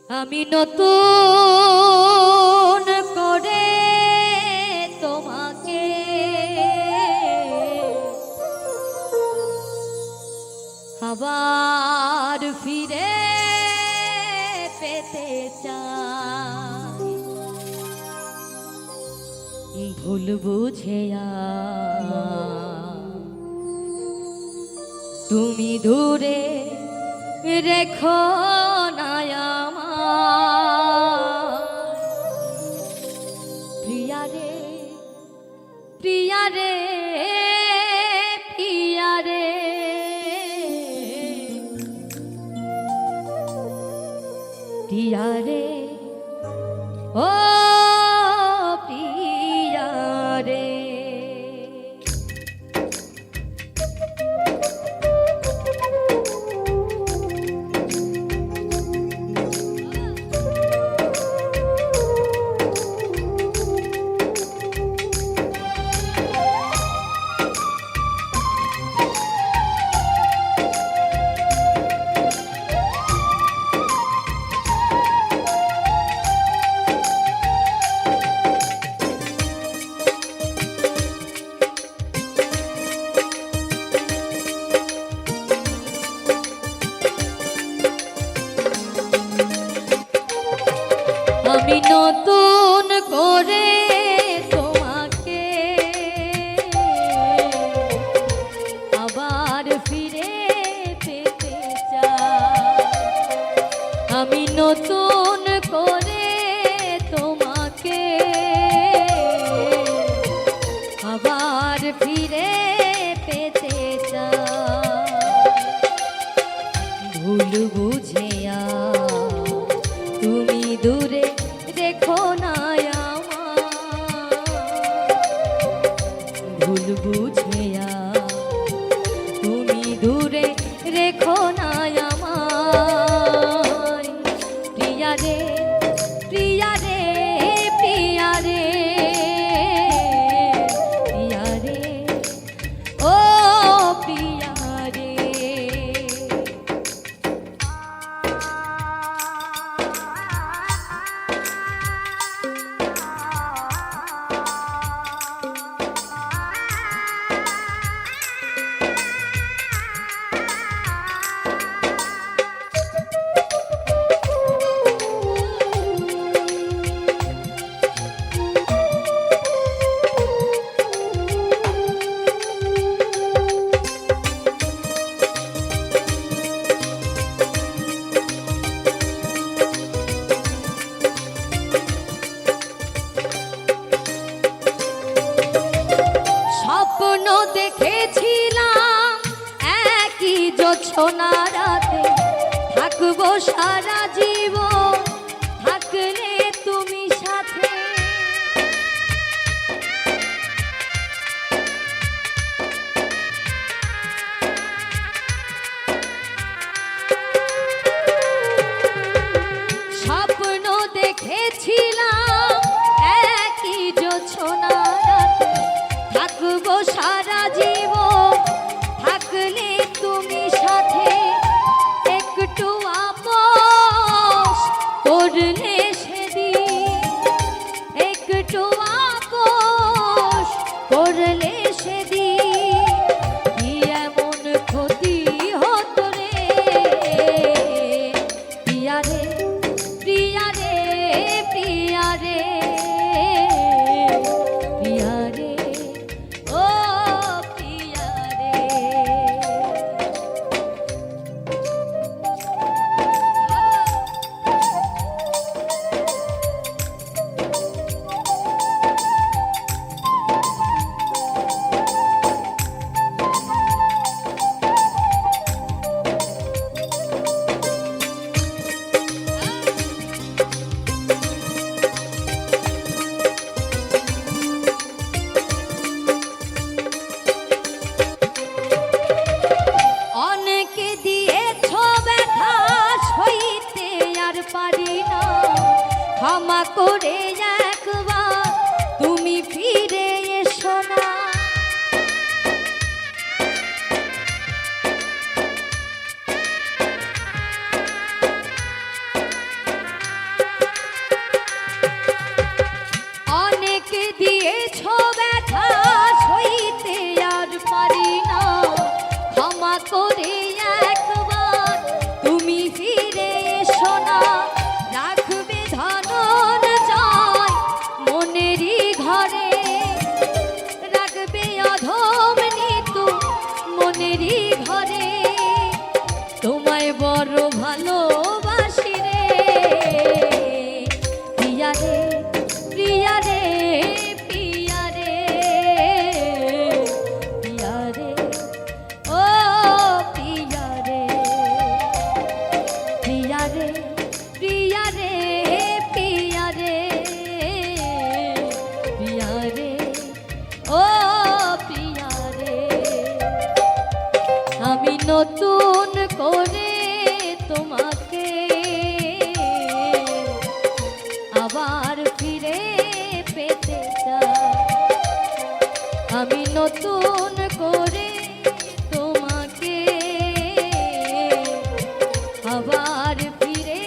আমি নতুন করে তোমাকে আবার ফিরে পেতে চাই। ভুল বুঝে তুমি দূরে রেখো না আমার প্রিয়া রে, প্রিয়া রে, প্রিয়া রে, প্রিয়া রে, ও প্রিয়া রে। আমি নতুন করে তোমাকে আবার ফিরে পেতে চাই। আমি নতুন করে তোমাকে আবার ফিরে পেতে চাই। ভুল বুঝে তুমি দূরে রেখো না আমার, ভুল বুঝে তুমি দূরে রেখো না আমার প্রিয়া রে, প্রিয়া রে, প্রিয়া রে, প্রিয়া রে, ও প্রিয়া রে। স্বপ্ন দেখেছিলাম একই জোছনা রাতে থাকবো সারা জীবন, থাকলে তুমি সাথে। স্বপ্ন দেখেছিলাম একই জোছনা রাতে থাকবো সারা জীবন, থাকলে তুমি সাথে। একটু আপোস করলে সেদিন, একটু আপোস করলে সেদিন কি এমন ক্ষতি হতো রে প্রিয়া রে, প্রিয়া রে, প্রিয়া রে, প্রিয়া রে, ও প্রিয়া রে। অনেকে দিয়েছো ব্যথা সইতে আর পারি না, ক্ষমা করে একবার তুমি ফিরে এসো না। সোনা রাখবে ধনর জয় মনেরই ঘরে, রাখবে অধম নিতু মনেরই ঘরে। তোমায় বড় ভালোবাসি রে প্রিয়া রে, প্রিয়া রে, প্রিয়া রে, প্রিয়া রে, ও প্রিয়া রে, প্রিয়া রে, প্রিয়া রে, প্রিয়া রে, প্রিয়া রে, ও প্রিয়া রে। আমি নতুন করে তোমাকে আবার ফিরে পেতে চাই, আমি নতুন করে তোমাকে আবার ফিরে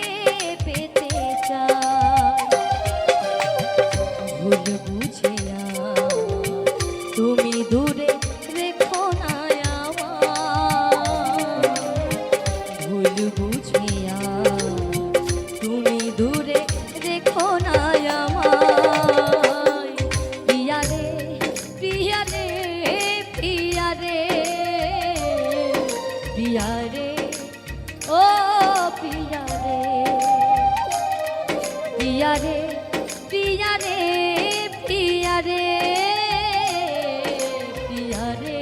পেতে চাই। ভুল বুঝে তুমি দূরে রেখো না আমায়, ভুল বুঝে তুমি দূরে রেখো না আমায়। প্রিয়া রে, প্রিয়া রে, প্রিয়া রে, প্রিয়া রে, ও প্রিয়া রে, প্রিয়া রে, প্রিয়া রে, প্রিয়া রে, প্রিয়া রে,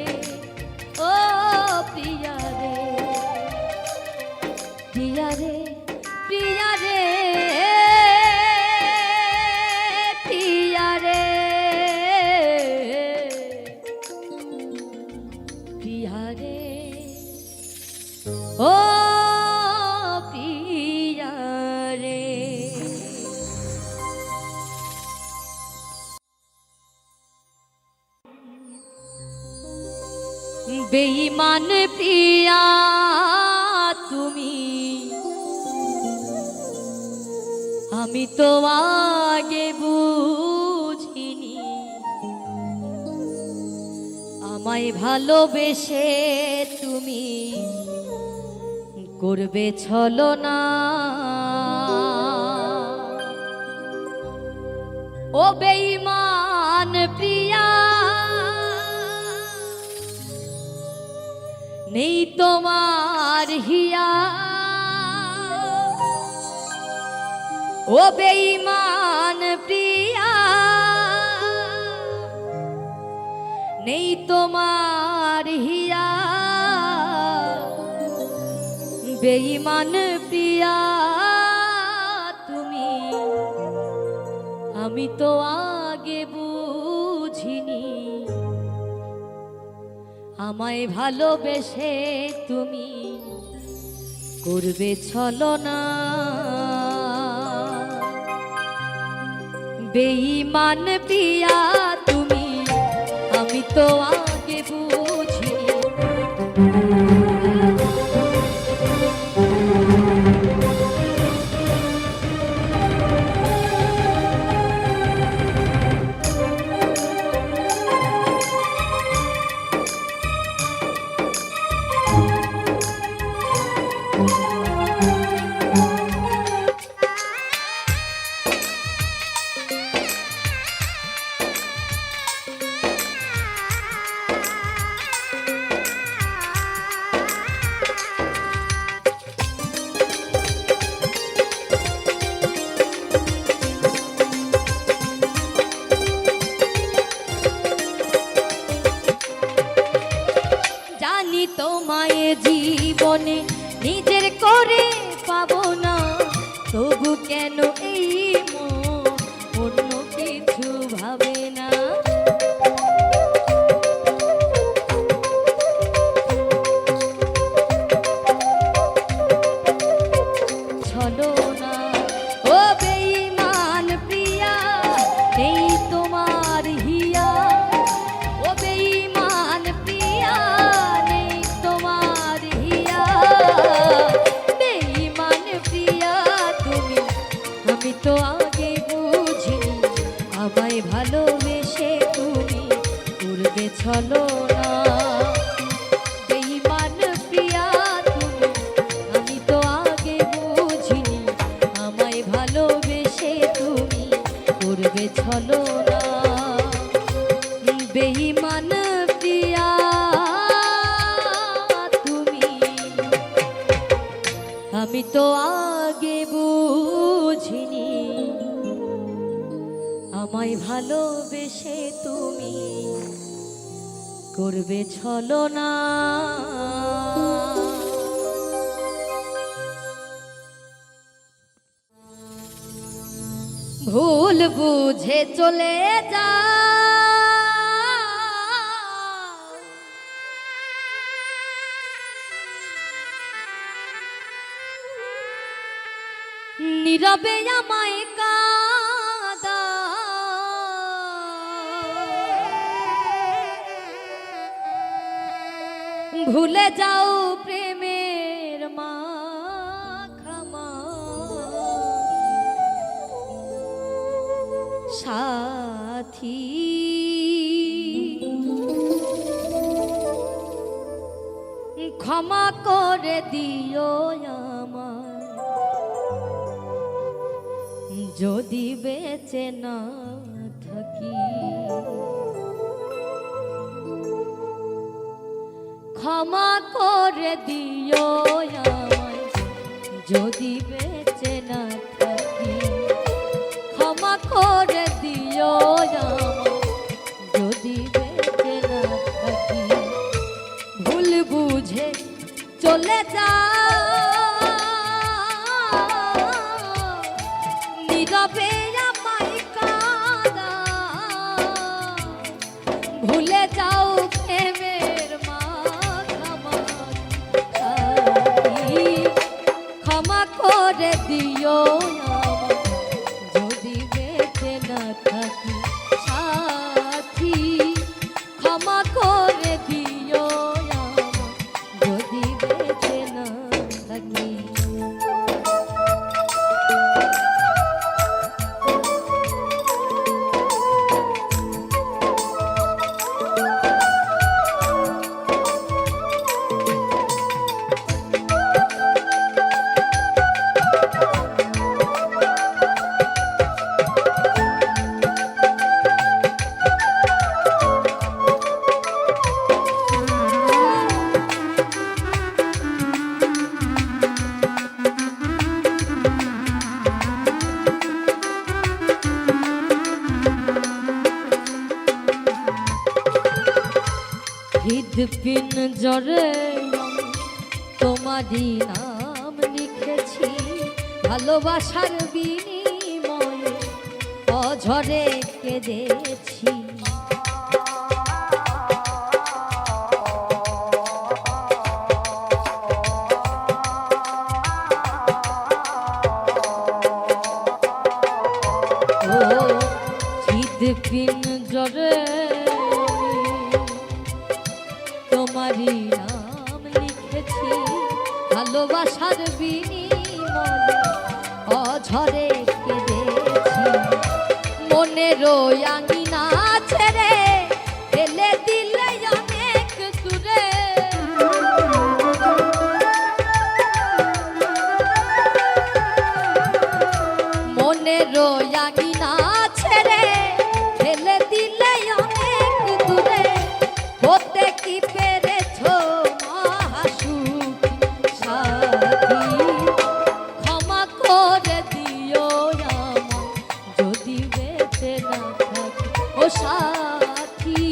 ও প্রিয়া রে, প্রিয়া রে, প্রিয়া রে, প্রিয়া রে, প্রিয়া রে, ও প্রিয়া রে। বেঈমান প্রিয়া তুমি, আমি তো আগে বুঝিনি, আমায় ভালোবেসে তুমি করবে ছলনা। ও বেঈমান প্রিয়া, নেই তোমার হিয়া, ও বেঈমান প্রিয়া, নেই তোমার হিয়া। বেঈমান প্রিয়া তুমি, আমি তো আগে বুঝিনি, আমায় ভালোবেসে তুমি করবে ছলনা। বেঈমান প্রিয়া তুমি, আমি তো আগে বুঝিনি। তোমায় জীবনে নিজের করে পাবো না, তবু কেন এই মন অন্য কিছু ভাবে না। ছলনা ও বেঈমান প্রিয়া, নেই তোমার হিয়া। ও বেঈমান প্রিয়া, নেই তোমার হিয়া। বেঈমান প্রিয়া তুমি, আমি তো আগে বুঝিনি, আমায় ভালোবেসে তুমি করবে ছলনা। বেঈমান প্রিয়া তুমি, আমি তো আগে বুঝিনি, আগে বুঝিনি আমায় ভালোবেসে তুমি করবে ছলনা। ভুল বুঝে চলে যা নীরবে আমায় কাঁদা, ভুলে যাও প্রেমের মাখামা সাথী। ক্ষমা করে দিও আমায় যদি বেঁচে না থাকি। ক্ষমা করে দিও আমায় যদি বেঁচে না থাকি। ক্ষমা করে দিও আমায় যদি বেঁচে না থাকি। ভুল বুঝে চলে যা নীরবে আমায় কাঁদা, ভুলে যাও প্রেমের মাখামা সাথী। ক্ষমা করে দিও আমায় যদি বেঁচে না থাকি সাথী। ক্ষমা করে দিও আমায় যদি বেঁচে না থাকি। হৃদপিন জরে তোমারই নাম লিখেছি, ভালোবাসার বিনিময়ে অঝরে কেঁদেছি। ও হৃদপিন জরে তোমারই নাম লিখেছি, ভালোবাসার বিনিময়ে অঝরে কেঁদেছি। মনের আঙিনা ছেড়ে ফেলে দিলে অনেক দূরে। মনের আঙিনা ছেড়ে ফেলে দিলে অনেক দূরে। হতে কি পেরেছ মহাসুখী সাথী। ক্ষমা করে দিও আমায় যদি বেঁচে না থাকি। ও সাথী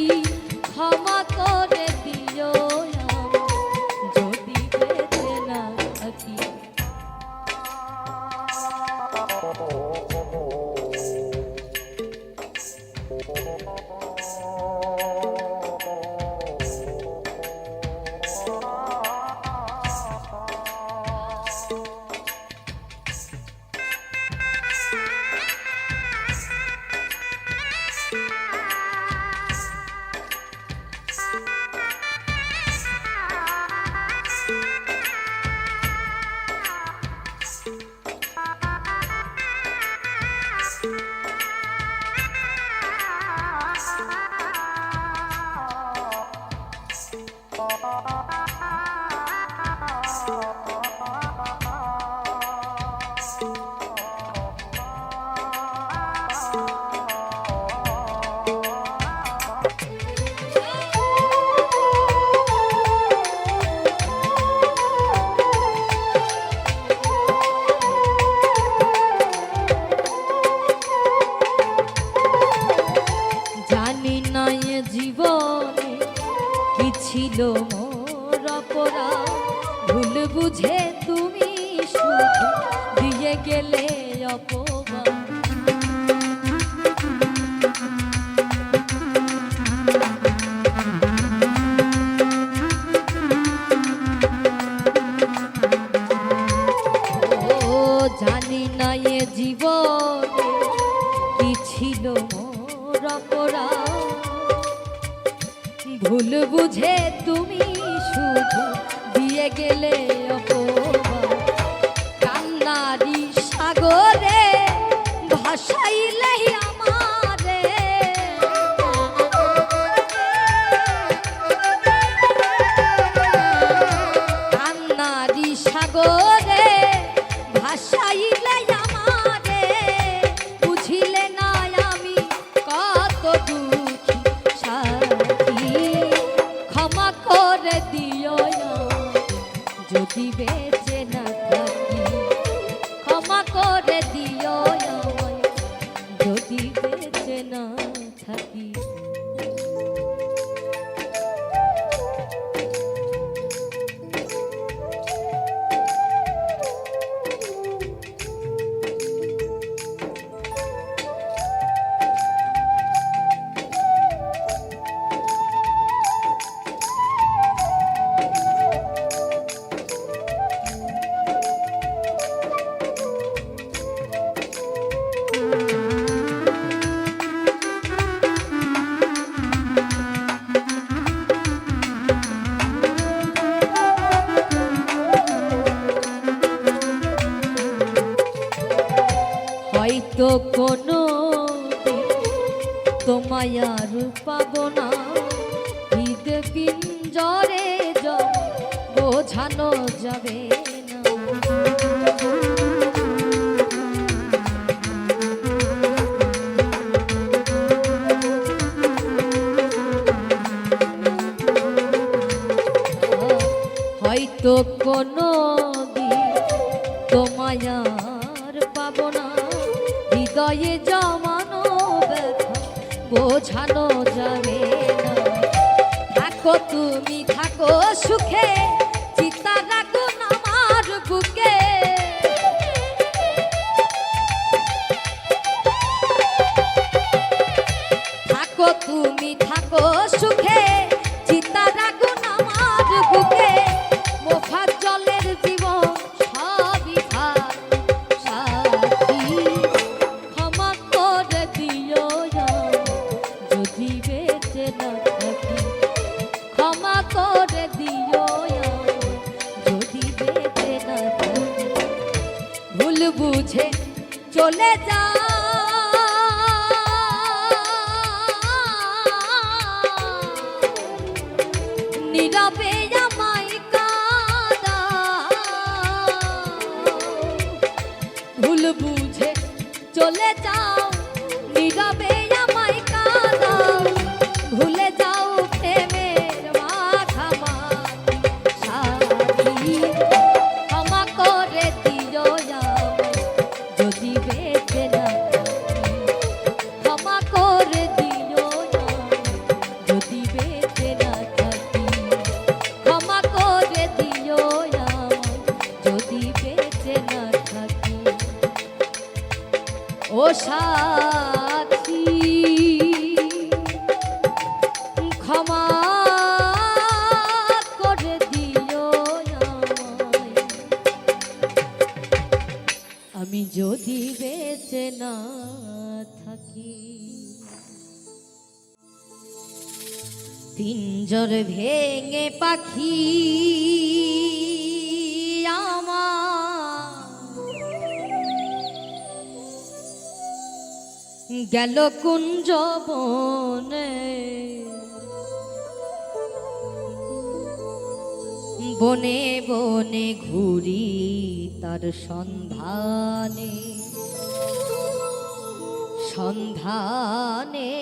ক্ষমা করে দিও আমায় যদি বেঁচে না থাকি। মোর অপরাধ, ভুল বুঝে তুমি শুধু দিয়ে গেলে অপমান। জানি না এ জীবনে কি ছিল মোর অপরাধ, ভুল বুঝে তুমি শুধু দিয়ে গেলে অপমান। কান্নারি সাগরে ভাসাইলে আমারে, কান্নারি সাগরে ভাসাইলে আমারে, বুঝিলে না আমি কত দুঃখী সাথী। ক্ষমা করে দিও যদি বেঁচে না থাকি, ক্ষমা করে দিও যদি বেঁচে না থাকি। হয়তো কোনো তোমায় আর পাবো না, হৃদ পিঞ্জরে বোঝানো যাবে না। হয়তো কোনো দিন তোমায় আর পাবো না, হৃদয়ে জমানো ব্যথা বোঝানো যাবে না। থাকো তুমি থাকো সুখে, চিতা রাখো আমার বুকে। থাকো তুমি থাকো সুখে, চিতা রাখো আমার বুকে। মোফাত জলের জীবন সবই ভাত সাথী। ক্ষমা করে দিও যদি বেঁচে না থাকি, ক্ষমা করে দিও যদি বেঁচে না থাকি। ভুল বুঝে চলে যা, নীরবে আমায় কাঁদাও। ভুল বুঝে চলে যাও, নীরবে আমায় কাঁদাও। ভুলে যাও প্রেমের মাখামাখি সাথী। ক্ষমা করে দিও যদি বেঁচে না থাকি, ক্ষমা করে দিও যদি বেঁচে না থাকি। ক্ষমা করে দিও যদি বেঁচে না থাকি। ও সাথী ক্ষমা করে দিও আমায়, আমি যদি বেঁচে না থাকি। পিঞ্জর ভেঙে পাখি গেল কুঞ্জ বনে, বনে বনে ঘুরি তার সন্ধানে, সন্ধানে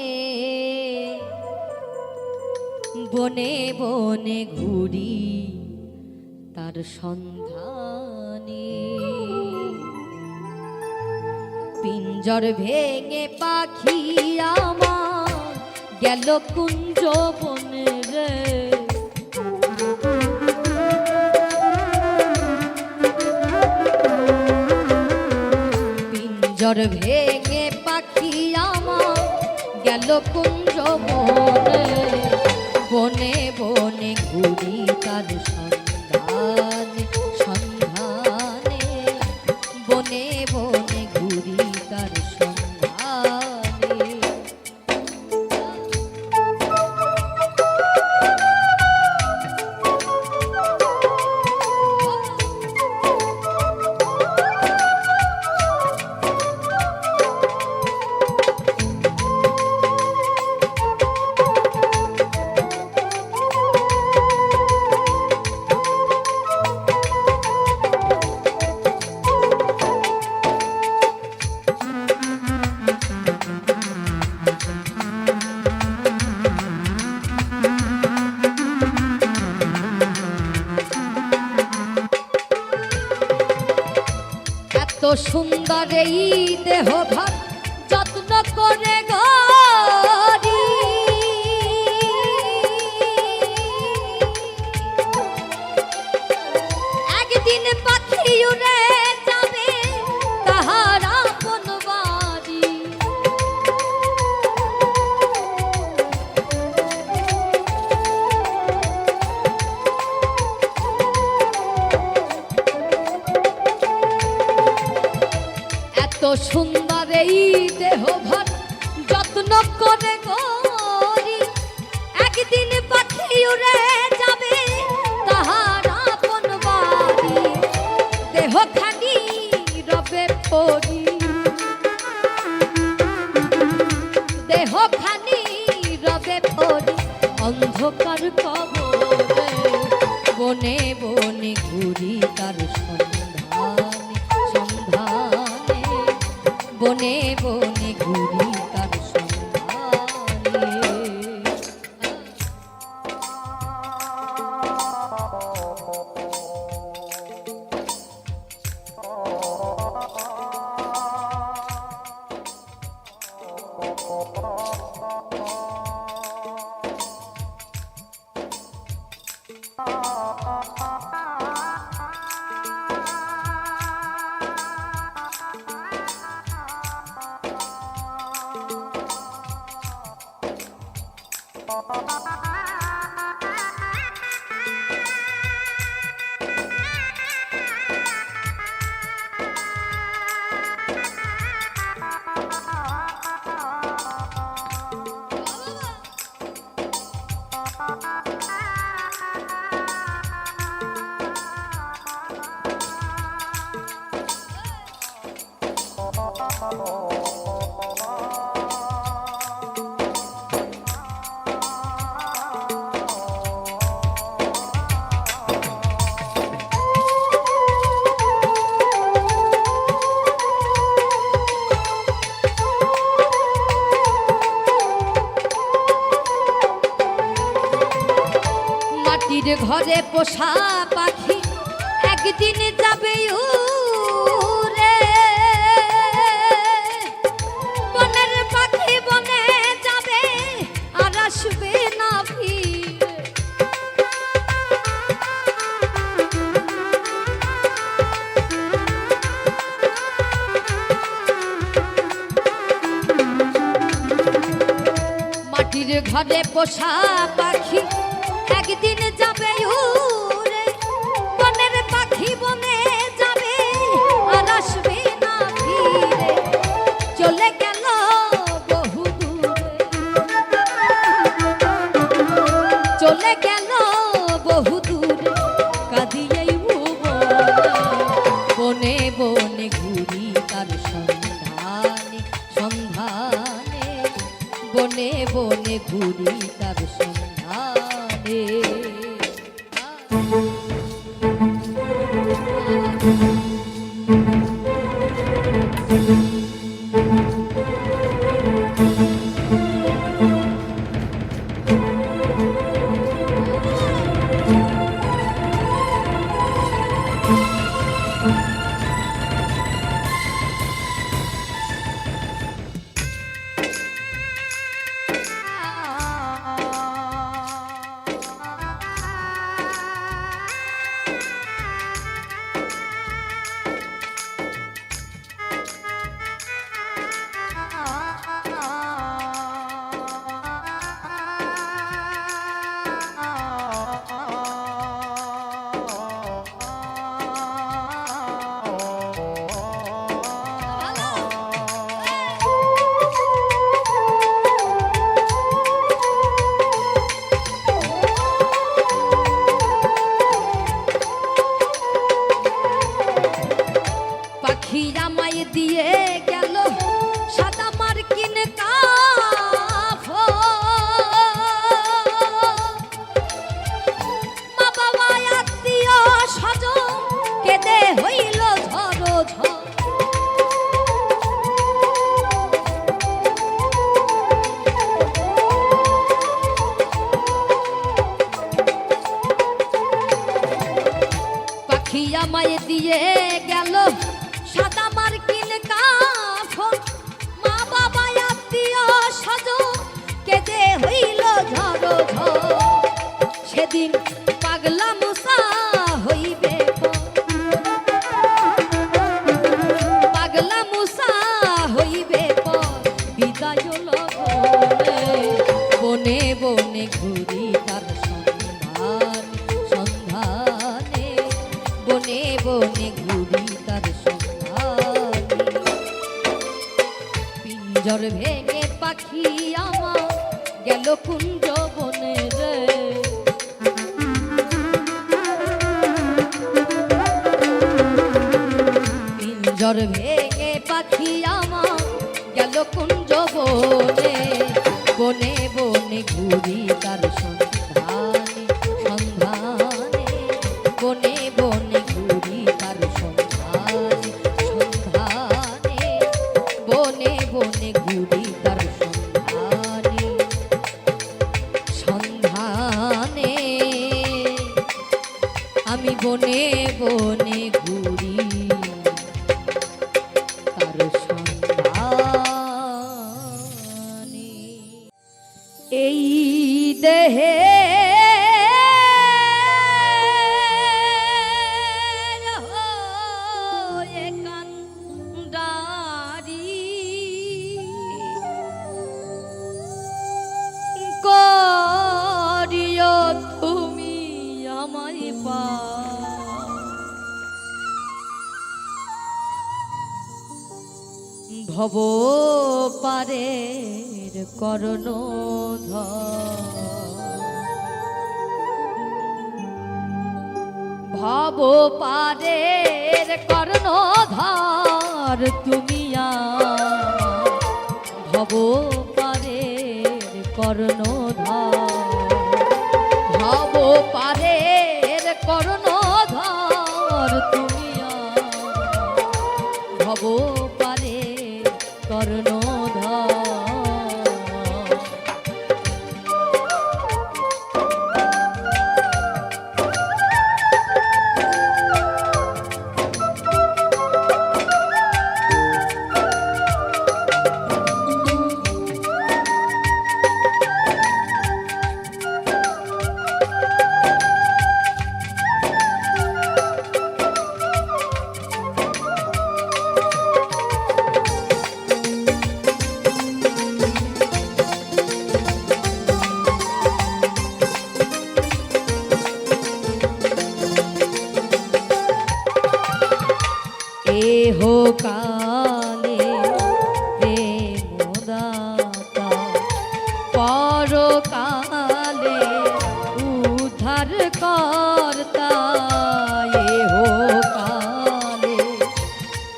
বনে বনে ঘুরি তার সন্ধানে। পিঞ্জর ভেঙে পাখি আমার গেল কুঞ্জ বনে রে, জ্বর ভেঙে পাখি আমার গেল কুঞ্জ বনে, বনে বনে ঘুরি তার সন্ধানে সন্ধানে, বনে বনে ঘুরি তার সন্ধানে। এত সুন্দর এই দেহ ভার যত্ন করে গড়ি, একদিন পাখি উড়ে যাবে তাহার আপন বাড়ি। এত সুন্দর এই দেহ ভার যত্ন করে গড়ি, একদিন পাখি উড়ে যাবে তাহার আপন বাড়ি। দেহ খানি রবে পড়ি, দেহ খানি রবে পড়ি অন্ধকার কবরে, বনে বনে ঘুরি তার সন্ধানে সন্ধানে, বনে বনে ঘুরি তার সন্ধানে। মাটির ঘরে পোষা পাখি একদিন যাবে উড়ে, বনের পাখি বনে যাবে আর আসবে না ফিরে। মাটির ঘরে পোষা পাখি একদিন যাবে উড়ে, বনের পাখি বনে যাবে আর আসবে না ফিরে। চলে গেল বহু দূরে, চলে গেল বহু দূরে, কাঁদিয়েই ভুবনে, বনে বনে ঘুরি তার সন্ধানে সন্ধানে, বনে বনে ঘুরি তার সন্ধানে। আমায় দিয়ে গেল সাদা মার্কিন কাফন। মা বাবা আত্মীয় স্বজন কেঁদে হইল ঝড়ো ঝড়। পাখি আমায় দিয়ে গেল সাদা মার্কিন কাফন। মা বাবা আত্মীয় স্বজন কেঁদে হইল ঝড়ো ঝড়। সেদিন পাগলা মুসা হইবে পাগলা মুসা হইবে বিদায় লগনে। বনে বনে ঘুরি তার সন্ধান সন্ধানে। বনে বনে ঘুরি তার সন্ধানে। পিঞ্জর ভেঙে পাখি আমার গেল কুঞ্জ বনে রে। পিঞ্জর ভেঙে পাখি আমার গেল কুঞ্জ বনে। বনে বনে ঘুরি তার সন্ধানে সন্ধানে। বনে বনে ঘুরি তার সন্ধানে সন্ধানে। বনে বনে ঘুরি তার সন্ধানে সন্ধানে। আমি বনে বনে ঘুরি তার সন্ধানে। এই দেহে কান্ডারি করিও তুমি আমায় পা। ভব পারের কর্ণধর। ভব পারের কর্ণধর তুমি ভব পারের কর্ণধর। ভব পারের কর্ণধর তুমি ভব পারের কর্ণধর। এহ কালে প্রেমদাতা পরকালে উদ্ধার কর্তা। এহ কালে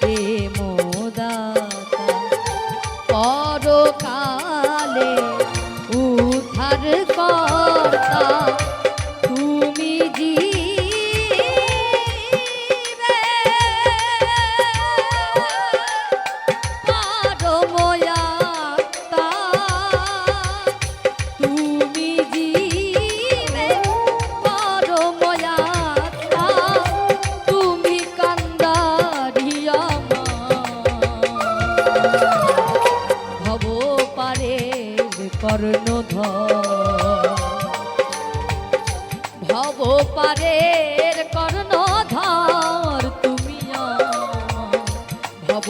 প্রেমদাতা পরকালে উদ্ধার কর্তা। তুমি কর্ণধর। ভব পারের কর্ণধর তুমি ভব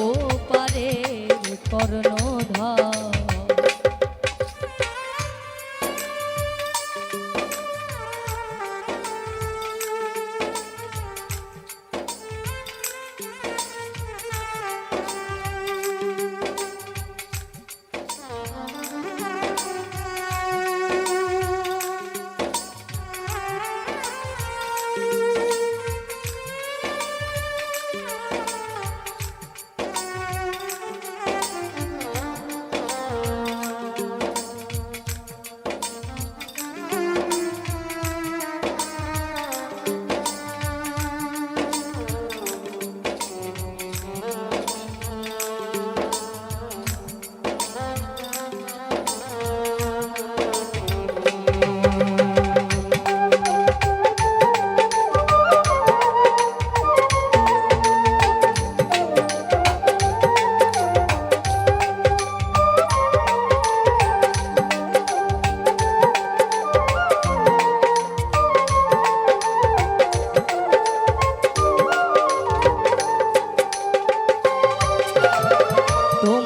পারের কর্ণধর।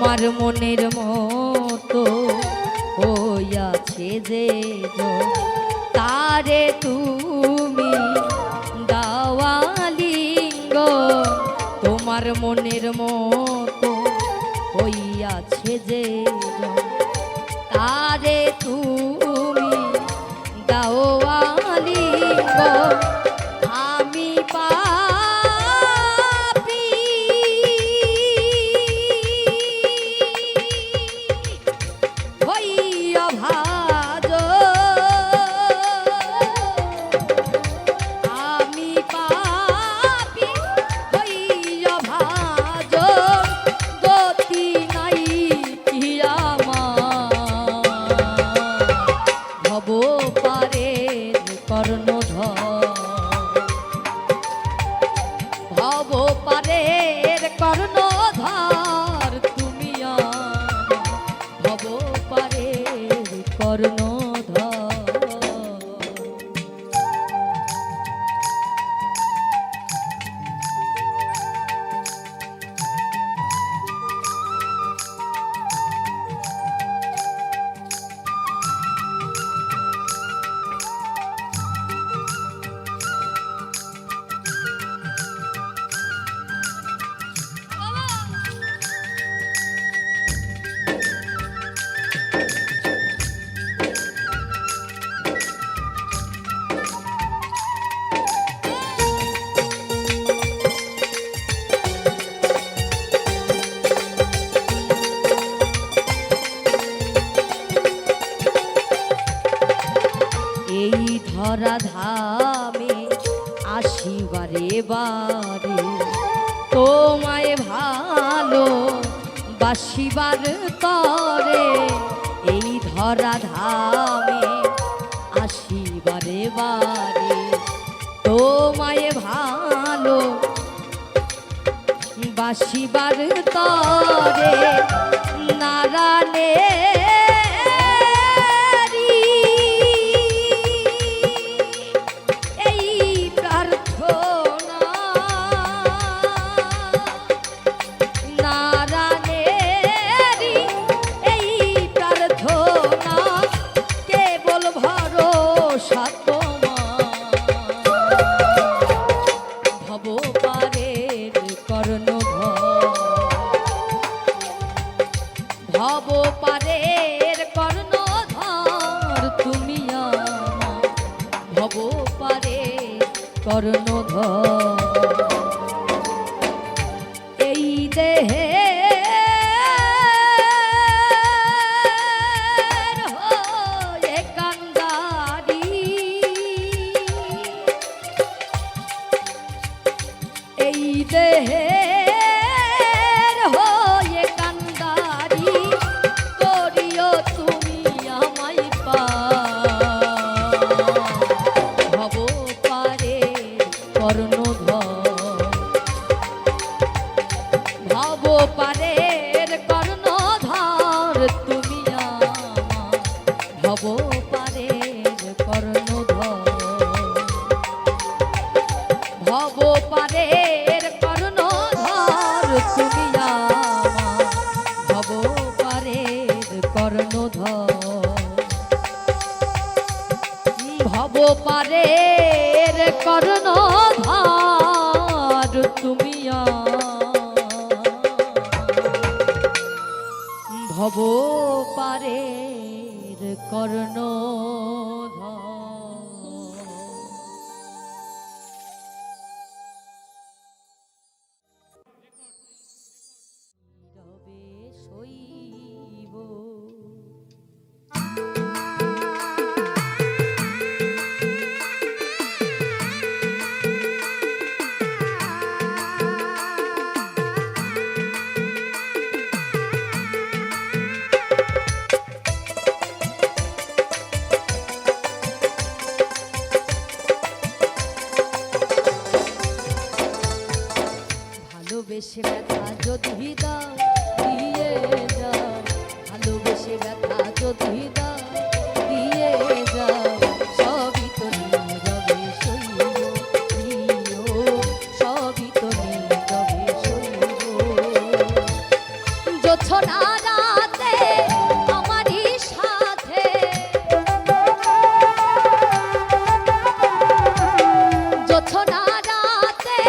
তোমার মনের মতো হইয়াছে যে তারে তুমি দাওয়ালিঙ্গ তোমার মনের মতো হইয়াছে যে তারে তুমি দাওয়ালিঙ্গ আমি পাপী হইয়া ভাজ আমি পাপী হইয়া ভাজ গতি নাই কি আমার ভব পারের কর্ণধর ভব পারের কর্ণধর তুমি ভব পারের কর্ণধর এই ধরা ধামে আসিবারে বারে তোমায় ভালো বাসিবার তরে এই ধরা ধামে আসিবারে বারে তোমায় ভালো বাসিবার তরে নারায়ণে ভব পারের কর্ণধর তুমি ভব পারের কর্ণধর এই দেহে কান্দারি এই দেহে ভব পারের কর্ণধর তুমি ভব পারের কর্ণধর ভব পারের কর্ণধর তুমি ভব পারের কর্ণধর ভব পারের কর্ণধর তুমি ভব পারের কর্ণধর রবে শৈব জোছনা রাতে আমারই সাথে জোছনা রাতে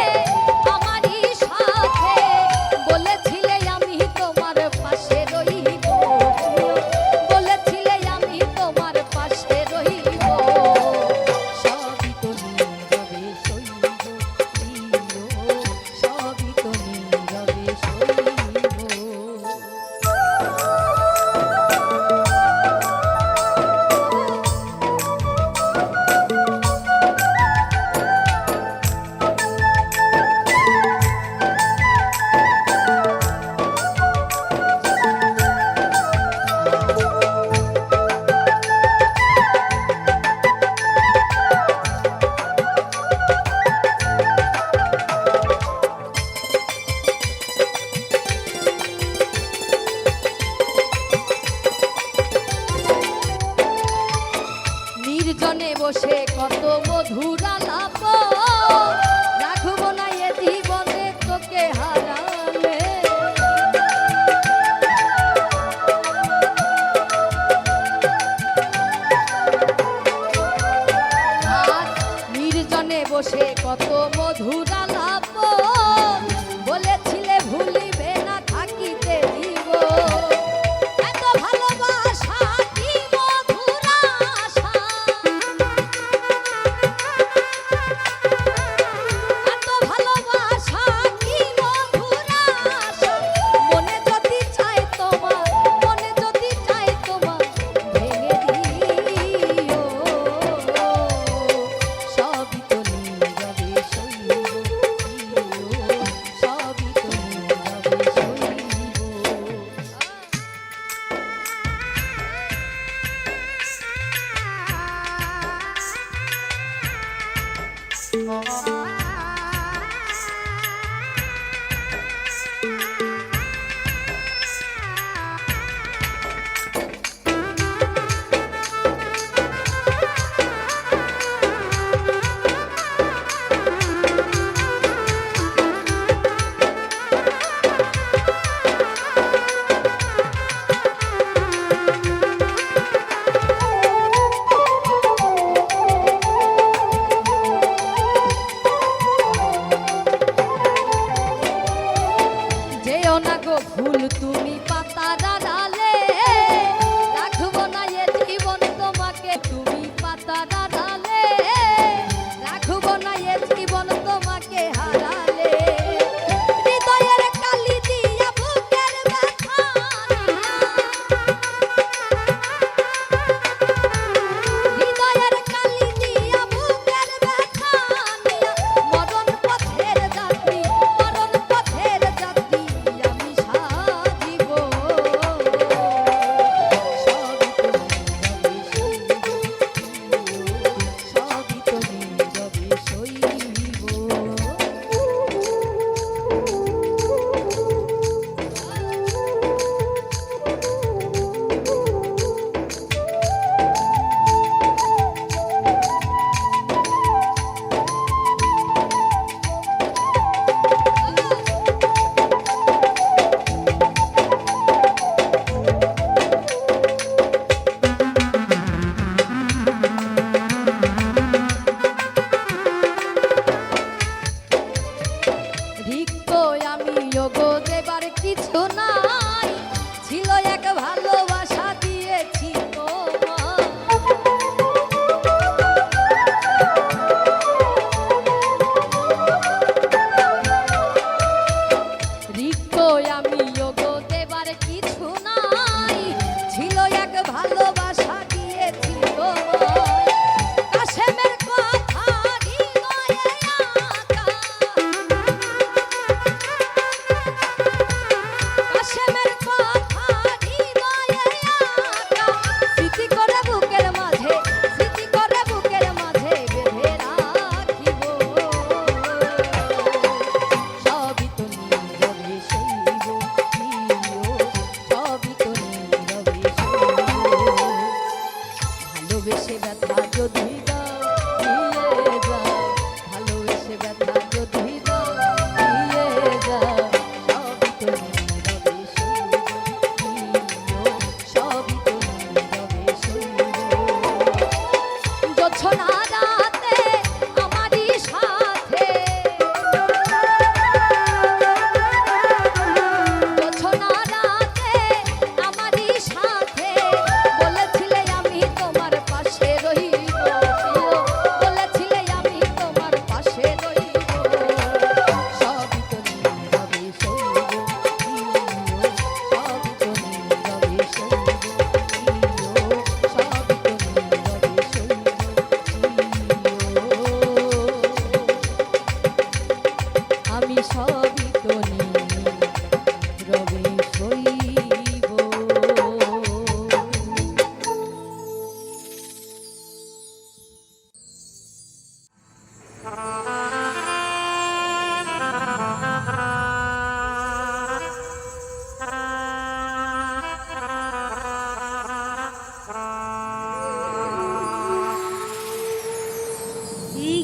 আমারই সাথে বলেছিলে আমি তোমার পাশে রইব বলেছিলে আমি তোমার পাশে রইব সবই তো নীরবে সইব সবই তো নীরবে সইব। নির্জনে বসে কত মধুর আলাপ রাখব না এ জীবনে তোকে হারালে আজ নির্জনে বসে কত মধুর আলাপ বলেছিলে ভুলিবে না থাকিতে দিব এত ভালোবাসা কি মধুর আশা এত ভালোবাসা কি মধুর আশা মনে যদি চাই তোমার ভেঙে দিও সবই তো নীরবে সইব সবই তো নীরবে সইব। যেও না গো ফুল তুমি পাতার আড়ালে রাখবো না এ জীবন তোমাকে তুমি পাতার আড়ালে রাখবো না এ জীবন তোমাকে হারালে হৃদয়ের কালি দিয়া বুকের ব্যথা হৃদয়ের কালি দিয়া বুকের ব্যথা মরণ পথের যাত্রী আমি সাজিব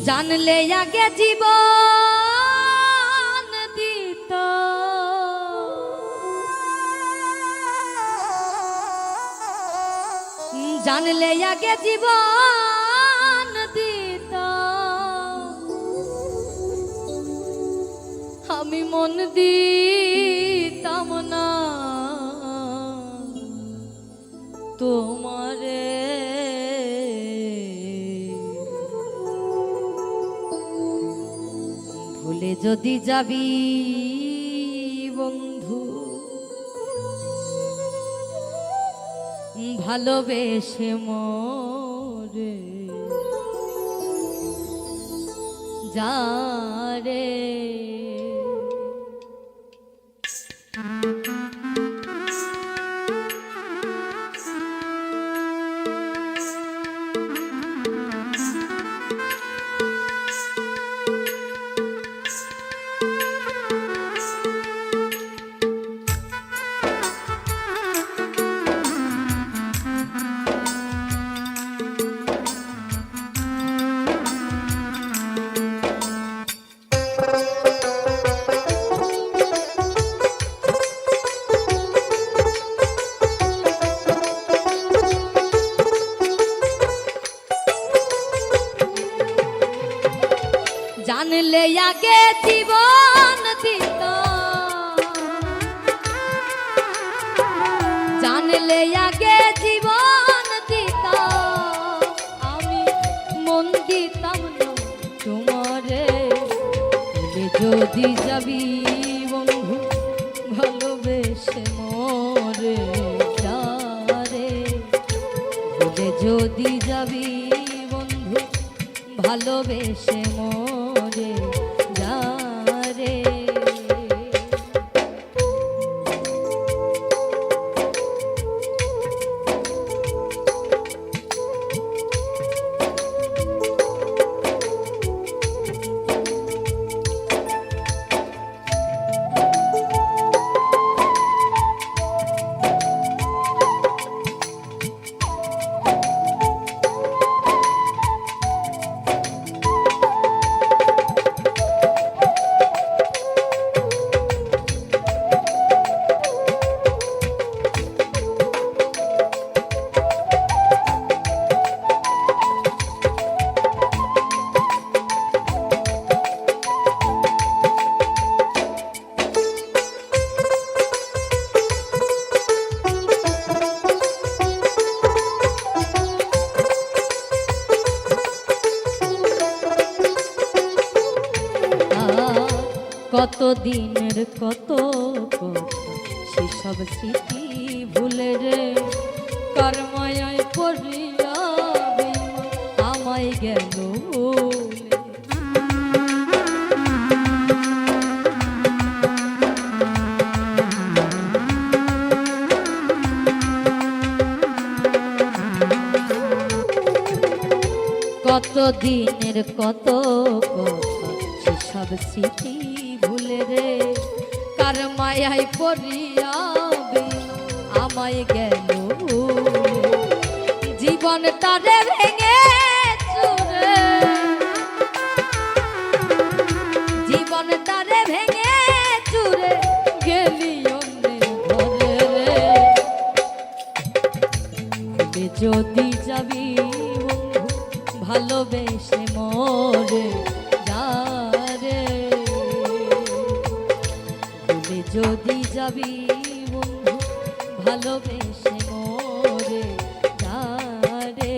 জানলে আগে জীবন দিত, জানলে আগে জীবন দিত, আমি মন দিতাম না তোমারে। ভুলে যদি যাবি বন্ধু ভালোবেসে মোরে যা রে। জানলে আগে জীবন দিত, জানলে আগে জীবন দিত, আমি মন দিতাম না তোমারে। ভুলে যদি যাবি বন্ধু ভালোবেসে মোরে যা রে। ভুলে যদি যাবি বন্ধু ভালোবেসে মোরে যা রে। কত দিনের কত সেসব স্মৃতি ভুলে রে কার মায়ায় পড়িয়া আমায় গেল। কত দিনের কত সেসব স্মৃতি ভুলে রে কার মায়ায় পড়িয়া আমায় গেল। জীবন তারে ভেঙে চুরে, জীবন তারে ভেঙে চুরে গেলি অন্যের ঘরে রে। যদি যাবি ভালোবেসে মোরে যা রে। ভুলে যদি যাবি বন্ধু ভালোবেসে মোরে যা রে।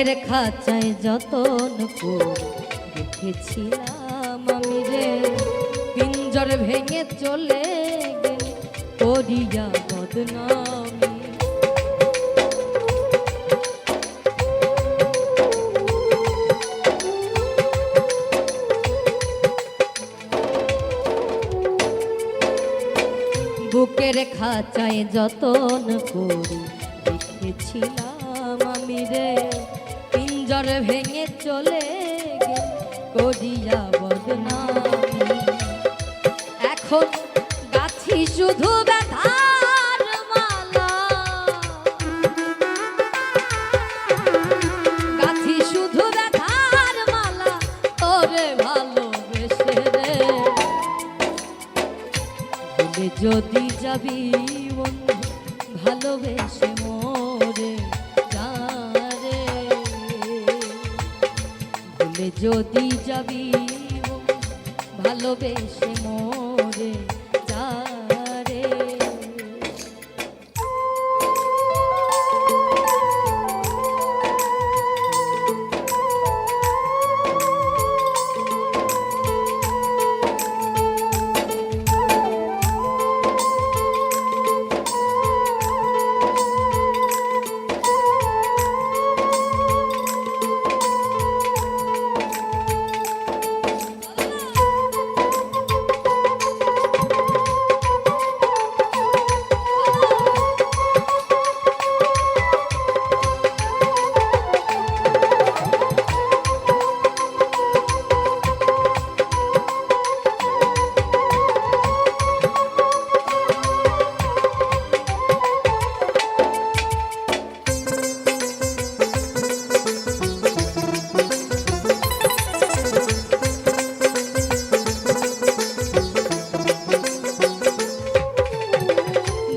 বুকের খাঁচায় যতন করে রেখেছিলাম আমি রে, পিঞ্জর ভেঙে চলে গেলে করিয়া বদনামি। বুকের খাঁচায় যতন করে রেখেছিলাম আমি রে, পিঞ্জর ভেঙে চলে গেলে করিয়া বদনামি। এখন গাছি শুধু ব্যথার মালা, গাছি শুধু ব্যথার মালা, তোরে ভালোবেসে রে ভুলে যদি যাবি বন্ধু ভালোবেসে মোরে যা রে, ভুলে যদি যাবি বন্ধু ভালোবেসে মোরে যা রে।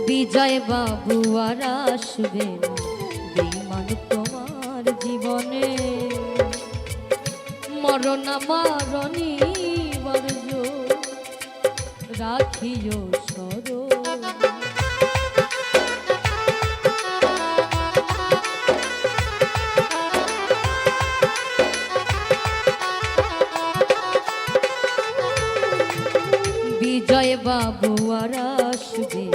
বিজয় বাবু আর আসবে না বেঈমান তোমার জীবনে, মরণ মারণী বর্জ রাখিও স্মরণ। বিজয় বাবু আর আসবে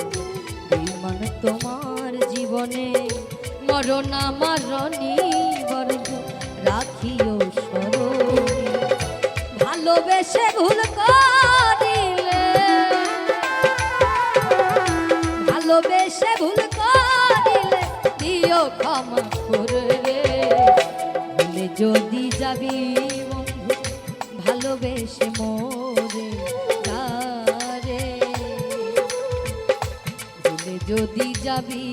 বেঈমান তোমার জীবনে, মরণ মারণী বর্জ রাখিও স্মরণে। ভালোবেসে ভুল করিলে, ভালোবেসে ভুল করিলে দিও ক্ষমা করে রে, ভুলে যদি যাবি বন্ধু ভালোবেসে মোরে যা রে, ভুলে যদি যাবি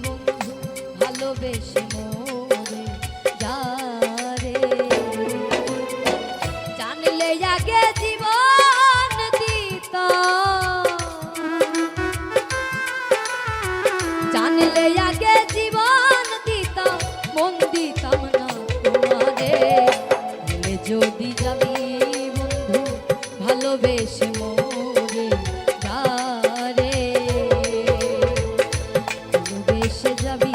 বন্ধু ভালোবেসে মোরে যা রে। জানলে আগে জীবন দিতাম, জানলে আগে জীবন দিতাম, মন দিতাম না তোমারে, ভুলে যদি যাবি বন্ধু ভালোবেসে মোরে যা রে, ভালোবেসে যাবি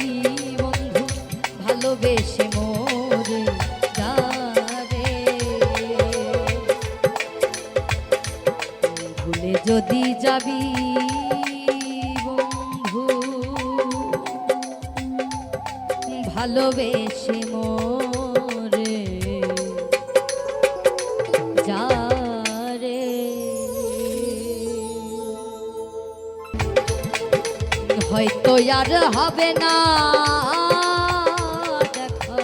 বন্ধু ভালোবেসে মোরে যা রে, ভুলে যদি যাবি বন্ধু ভালোবেসে মোরে যা রে। হয়তো আর হবে না দেখা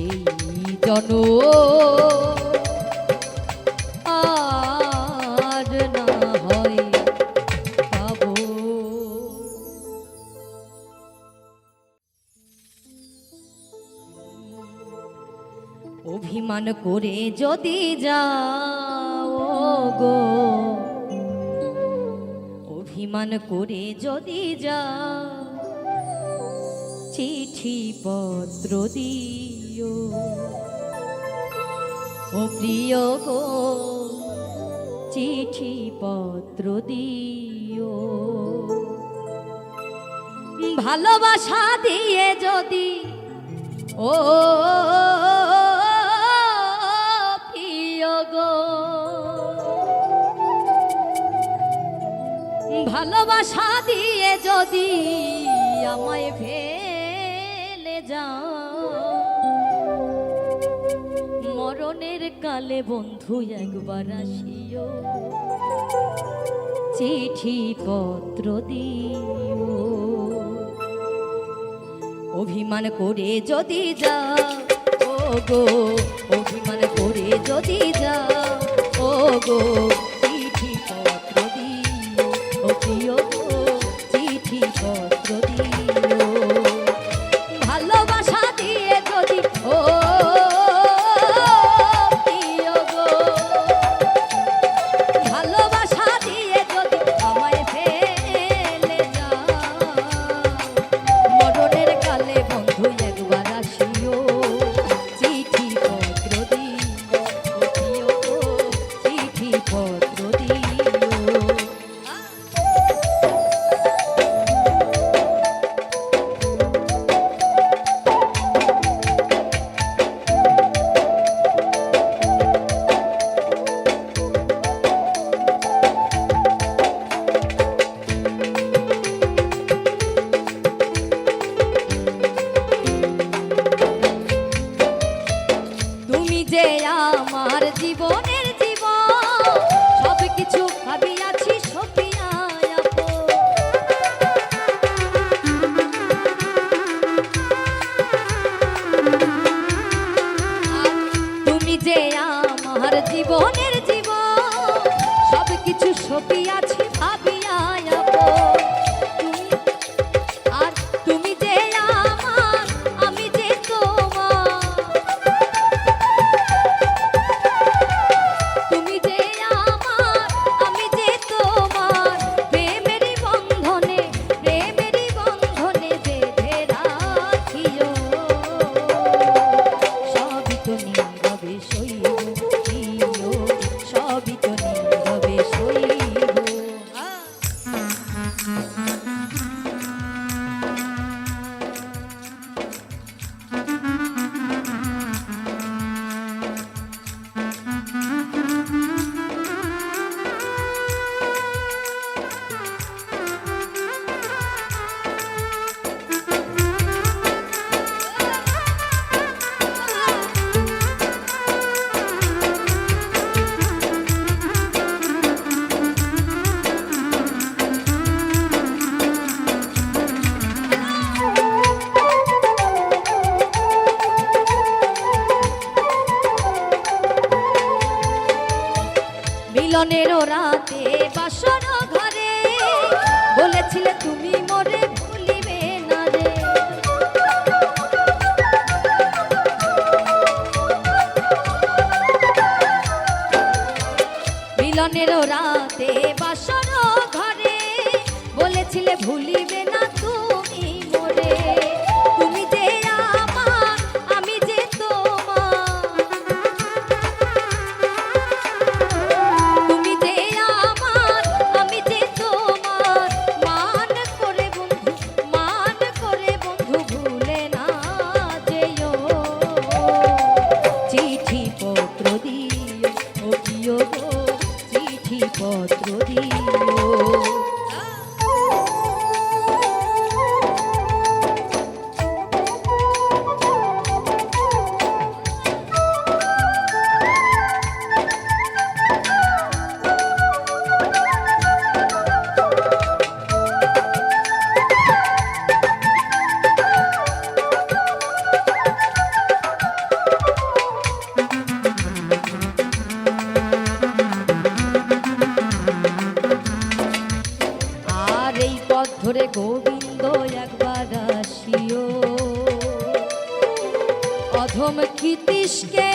এই জনম, আর না হয় পাবো। অভিমান করে যদি যাও গো, অভিমান করে যদি যাও, চিঠি পত্র দিও ও প্রিয় গো, চিঠি পত্র দিও। ভালোবাসা দিয়ে যদি ও প্রিয় গো, ভালোবাসা দিয়ে যদি আমায় ফেলে যাও, মরণের কালে বন্ধু একবার আসিও, চিঠি পত্র দিও। অভিমান করে যদি যাও ও গো, অভিমান করে যদি যাও ও গো, চিঠি পত্র দিও ও প্রিয় গো, চিঠি পত্র দিও। ভালোবাসা দিয়ে যদি ও প্রিয় গো, ভালোবাসা দিয়ে যদি আমায় ফেলে যাও, মরণের কালে বন্ধু একবার আসিও, চিঠি পত্র দিও ও প্রিয় গো, চিঠি পত্র দিও। তুমি যে আমার জীবনের জীবন, সব কিছু ভাবিয়াছি সপিয়া আপন। তুমি যে আমার জীবনের জীবন, সব কিছু সপিয়াছি ভাবিয়া আপন। আর তুমি যে আমার, আমি যে তোমার, তুমি যে আমার, আমি যে তোমার, প্রেমেরই বন্ধনে, প্রেমেরই বন্ধনে বেঁধে রাখিও। সবই তো নীরবে সইব প্রিয়, সবই তো নীরবে সইব। মিলনের রাতে বাসর ঘরে বলেছিলে তুমি মোরে ভুলিবে না রে। মিলনের রাতে বাসর ঘরে বলেছিলে ভুলিবে না তুমি মোরে। তুমি যে আমার, আমি যে তোমার, তুমি যে আমার, আমি যে তোমার, মান করে বন্ধু, মান করে বন্ধু ভুলে না যেও। চিঠি পত্র দিও ও প্রিয় গো, চিঠি পত্র দিও। ধরে গোবিন্দ একবার আসিও, অধম ক্ষিতীশকে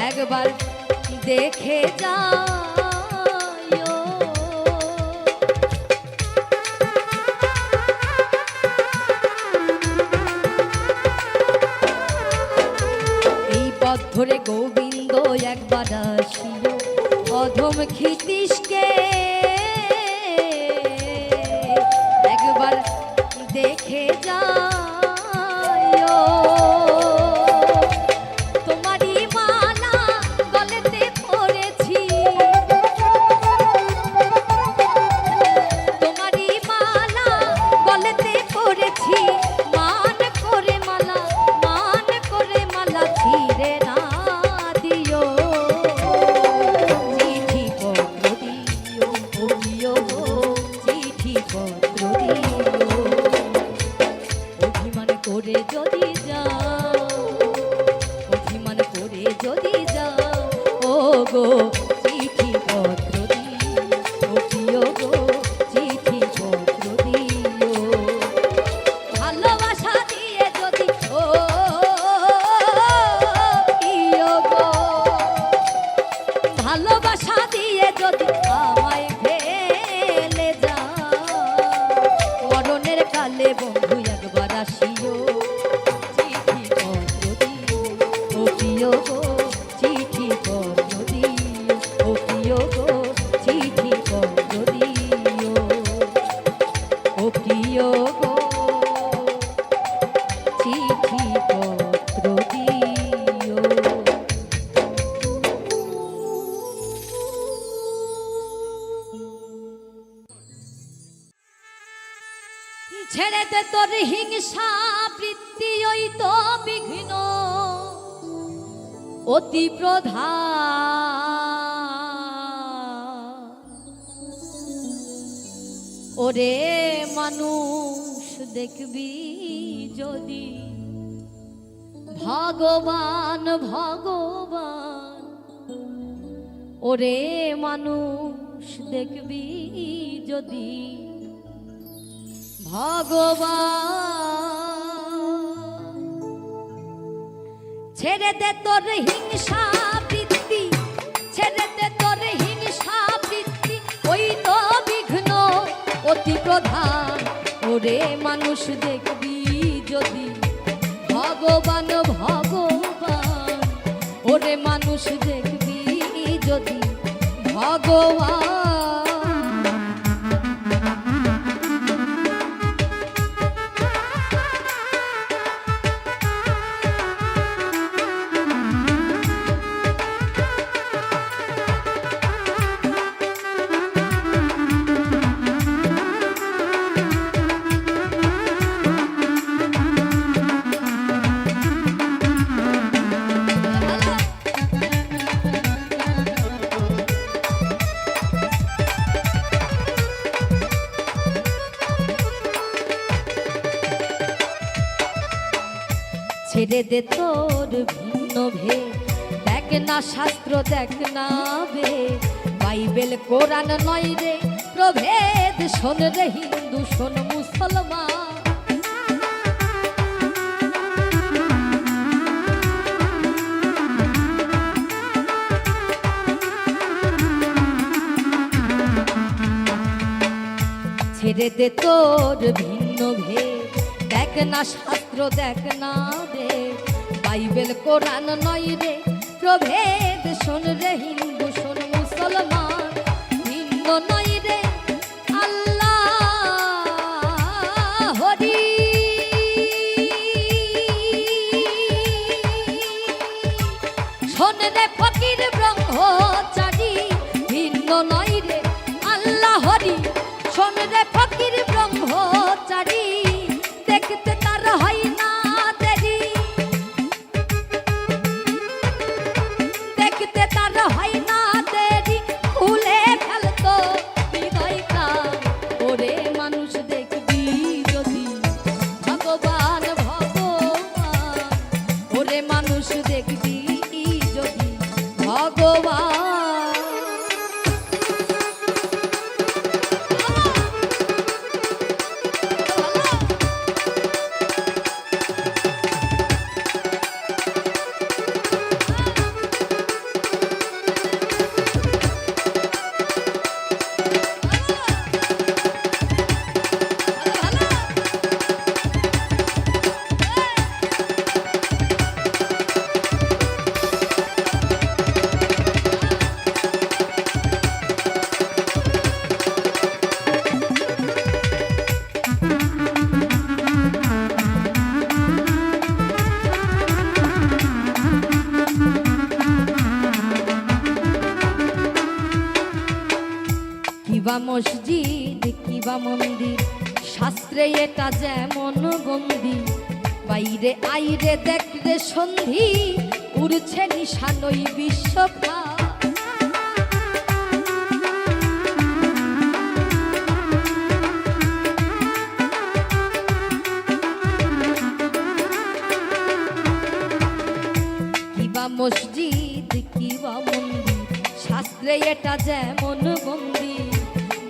একবার দেখে যাও। এই পথ ধরে গোবিন্দ একবার আসিও, অধম ক্ষিতীশকে ছেড়ে দে তোর হিংসা বৃত্তি ওই তো বিঘ্ন অতি প্রধান। ওরে মানুষ দেখবি যদি ভগবান ভগবান, ওরে মানুষ দেখবি যদি ভগবান। ছেড়ে দে তোর হিংসা বৃত্তি, ছেড়ে দে তোর হিংসা বৃত্তি ওই তো বিঘ্ন অতি প্রধান। ওরে মানুষ দেখবি যদি ভগবান ভগবান, ওরে মানুষ দেখবি যদি ভগবান। ছেড়ে দে তোর ভিন্ন ভেদ, দেখ না শাস্ত্র দেখ না বেদ, বাইবেল কোরআন নয় রে প্রভেদ। শোন রে হিন্দু শোন মুসলমান, ছেড়ে দে তোর ভিন্ন ভেদ, দেখ না শাস্ত্র দেখ না বেদ, বাইবেল কোরআন নয় রে প্রভেদ। শোন রে হিন্দু শোন মুসলমান, ভিন্ন নয় রে আল্লাহ হরি। শোন রে ফকির ব্রহ্মচারী, ভিন্ন নয় রে আল্লাহ হরি। শোন রে ফকির ব্রহ্মচারী, দেখতে তার হয় না দেরি, দেখতে তার হয় না দেরি, খুলে ফেলতো হৃদয় প্রাণ। ওরে মানুষ দেখবি যদি ভগবান ভগবান, ওরে মানুষ দেখবি যদি ভগবান। কিবা মসজিদ কিবা মন্দির, শাস্ত্রে এটা যেমন বন্দি, বাইরে আইরে দেখ রে সন্ধি, উড়ছে নিশানই বিশ্বখা। কিবা মসজিদ কিবা মন্দির, শাস্ত্রে এটা যেমন বন্দি,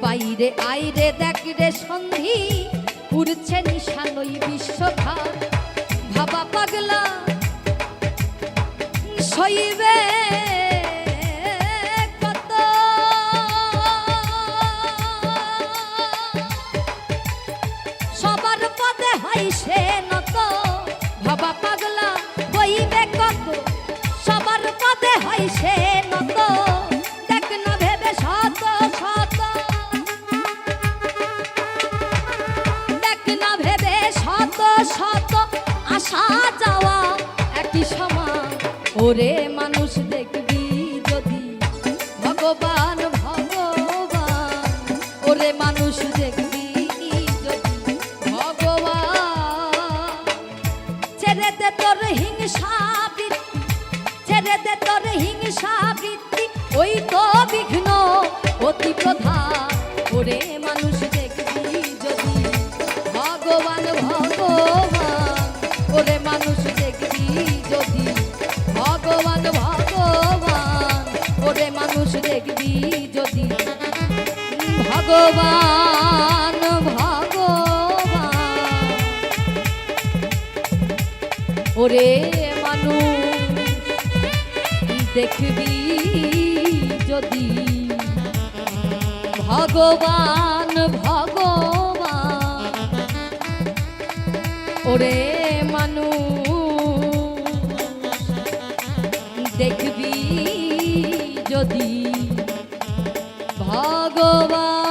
বাইরে আইরে দেখ রে সন্ধি, উড়ছে নিশানই বিশ্বখাত। ভাবা পাগলা সইবে কত, সবার পদে হয় সে নত। ভাবা পাগলা বইবে কত, সবার পদে হয় সে নত। দেখ না ভেবে শত শত, দেখ না ভেবে শত শত, আসা যাওয়া একই সমান। ওরে মানুষ দেখবি যদি ভগবান ভগবান, ওরে মানুষ দেখবি যদি তোর হিংসা বৃত্তি, ছেড়ে দে তোর হিংসা বৃত্তি, ওই তো বিঘ্ন অতি প্রধান। ওরে মানুষ দেখবি যদি ভগবান ভগবান, ওরে মানুষ দেখবি যদি ভগবান ভগবান, ওরে মানুষ দেখবি যদি ভগবান ভগবান, ওরে মানুষ দেখবি যদি ভগবান ভগবান, ওরে মানুষ দেখবি যদি ভগবান